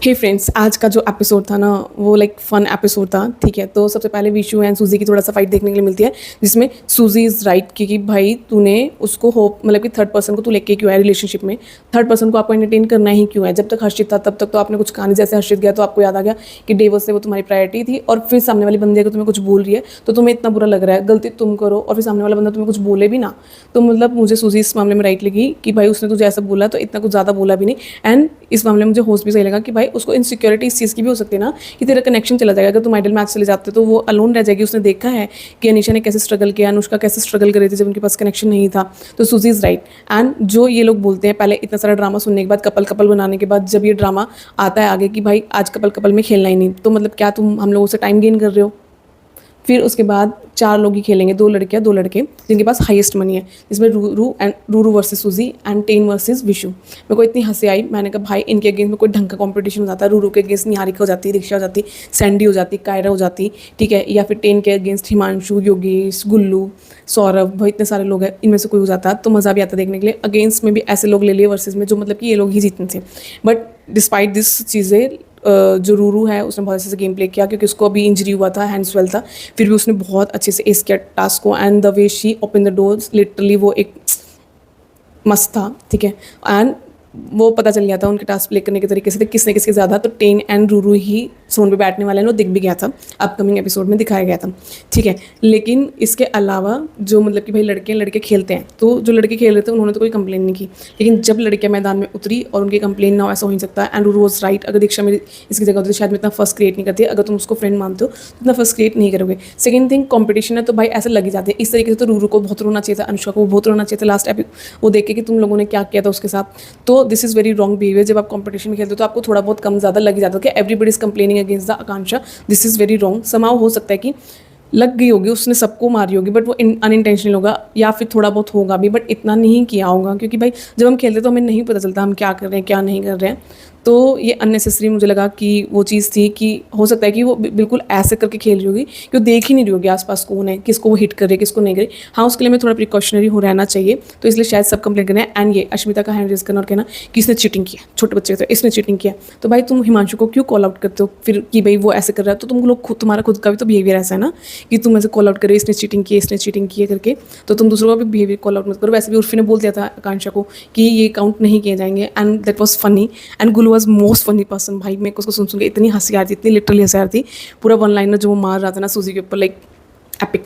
हे friends, आज का जो एपिसोड था ना वो लाइक फन एपिसोड था। ठीक है, तो सबसे पहले विशु एंड सूजी की थोड़ा सा फाइट देखने के लिए मिलती है, जिसमें सूजी इज़ राइट कि भाई तूने उसको होप मतलब कि थर्ड पर्सन को तू लेके क्यों है रिलेशनशिप में। थर्ड पर्सन को आपको एंटरटेन करना ही क्यों है। जब तक हर्षित था तब तक तो आपने कुछ कहा नहीं। जैसे हर्षित गया तो आपको याद आ गया कि डे से वो तुम्हारी प्रायोरिटी थी, और फिर सामने वाली बंदे को तुम्हें कुछ बोल रही है तो तुम्हें इतना बुरा लग रहा है। गलती तुम करो और फिर सामने वाला बंदा तुम्हें कुछ बोले भी ना, तो मतलब मुझे सूजी इस मामले में राइट लगी कि भाई उसने तुझे ऐसा बोला तो इतना कुछ ज़्यादा बोला भी नहीं। एंड इस मामले में मुझे होस्ट भी सही लगा कि भाई उसको इनसिक्योरिटी इस चीज़ की भी हो सकती है ना कि तेरा कनेक्शन चला जाएगा। अगर तुम आइडल मैच चले जाते तो वो अलोन रह जाएगी। उसने देखा है कि अनीशा ने कैसे स्ट्रगल किया, अनुष्का कैसे स्ट्रगल कर रही थी जब उनके पास कनेक्शन नहीं था। तो सूजी इज़ राइट। एंड जो ये लोग बोलते हैं पहले इतना सारा ड्रामा सुनने के बाद, कपल कपल बनाने के बाद, जब ये ड्रामा आता है आगे कि भाई आज कपल कपल में खेलना ही नहीं, तो मतलब क्या तुम हम लोगों से टाइम गेन कर रहे हो। फिर उसके बाद 4 लोग ही खेलेंगे, 2 लड़कियां 2 लड़के, जिनके पास हाईएस्ट मनी है, जिसमें रूरू वर्सेस सूजी एंड टेन वर्सेस विशु। मेरे को इतनी हंसी आई, मैंने कहा भाई इनके अगेंस्ट में कोई ढंग का कंपटीशन हो जाता है। रूरू के अगेंस्ट निहारिका हो जाती, रिक्शा हो जाती, सैंडी हो जाती, कायरा हो जाती, ठीक है, या फिर टेन के अगेंस्ट हिमांशु, योगेश, गुल्लू, सौरभ, भाई इतने सारे लोग हैं, इनमें से कोई हो जाता तो मज़ा भी आता देखने के लिए। अगेंस्ट में भी ऐसे लोग ले लिए वर्सेस में जो मतलब कि ये लोग ही जीतने थे। बट डिस्पाइट दिस चीज़ें जो रूरू है उसने बहुत अच्छे से गेम प्ले किया, क्योंकि उसको अभी इंजरी हुआ था, हैंड स्वेल था, फिर भी उसने बहुत अच्छे से एस किया टास्क को। And the way she open the doors, literally वो एक मस्त था। ठीक है, एंड वो पता चल गया था उनके टास्क प्ले करने के तरीके से किसने किसके ज़्यादा, तो टेन एंड रूरू ही सोन पे बैठने वाले हैं, वो दिख भी गया था, अपकमिंग एपिसोड में दिखाया गया था। ठीक है, लेकिन इसके अलावा जो मतलब कि भाई लड़के खेलते हैं, तो जो लड़के खेल रहे थे उन्होंने तो कोई कंप्लेन नहीं की, लेकिन जब लड़कियां मैदान में उतरी और उनकी कंप्लेन ना हो, ऐसा हो नहीं सकता। And Ruru was right. अगर दीक्षा मेरी इसकी जगह होती तो शायद मैं इतना फर्स्ट क्रिएट नहीं करती। अगर तुम उसको फ्रेंड मानते हो तो इतना फर्स्ट क्रिएट नहीं करोगे। सेकंड थिंग, कॉम्पिटिशन है तो भाई ऐसे लग ही जाते हैं। इस तरीके से तो रूरू को बहुत रोना चाहिए था, अनुष्का को बहुत रोना चाहिए था लास्ट वो देखे कि तुम लोगों ने क्या किया था उसके साथ। तो this is very wrong behaviour. जब आप कंपटीशन में खेलते हो तो आपको थोड़ा बहुत कम ज़्यादा लग जाता है कि everybody is complaining against the Akanksha. This is very wrong. समाव हो सकता है कि लग गई होगी, उसने सबको मारी होगी, बट वो अनइंटेंशनल होगा, या फिर थोड़ा बहुत होगा भी, बट इतना नहीं किया होगा, क्योंकि भाई जब हम खेलते तो हमें नहीं पता चलता हम क्या कर रहे हैं क्या नहीं कर रहे हैं। तो ये अननेसेसरी मुझे लगा कि वो चीज़ थी कि हो सकता है कि वो बिल्कुल ऐसे करके खेल रही होगी कि वो देख ही नहीं रही होगी आसपास कौन है, किसको वो हिट कर रही है, किसको नहीं करे। हाँ, उसके लिए मैं थोड़ा प्रिकॉशनरी हो रहना चाहिए, तो इसलिए शायद सब कंप्लेन करना है। एंड ये अश्मिता का हैंड रेज करना और कहना कि इसने चीटिंग किया, छोटे बच्चे थे इसने चीटिंग किया, तो भाई तुम हिमांशु को क्यों कॉल आउट करते हो फिर कि भाई वो ऐसे कर रहा है। तो तुम लोग खुद, तुम्हारा खुद का भी तो बिहेवियर ऐसा है ना कि तुम ऐसे कॉल आउट करे इसने चीटिंग की, इसने चीटिंग की करके, तो तुम दूसरों का भी बिहेवियर कॉल आउट मत करो। वैसे भी उर्फी ने बोल दिया था आकांक्षा को कि ये काउंट नहीं किए जाएंगे, and that was funny. And Gulu was most funny person. भाई मेरे को उसको सुन के इतनी हंसी आ रही थी, इतनी लिटरली हंसी आ रही थी। पूरा वन लाइनर जो वो मार रहा था ना सूजी के ऊपर, लाइक एपिक।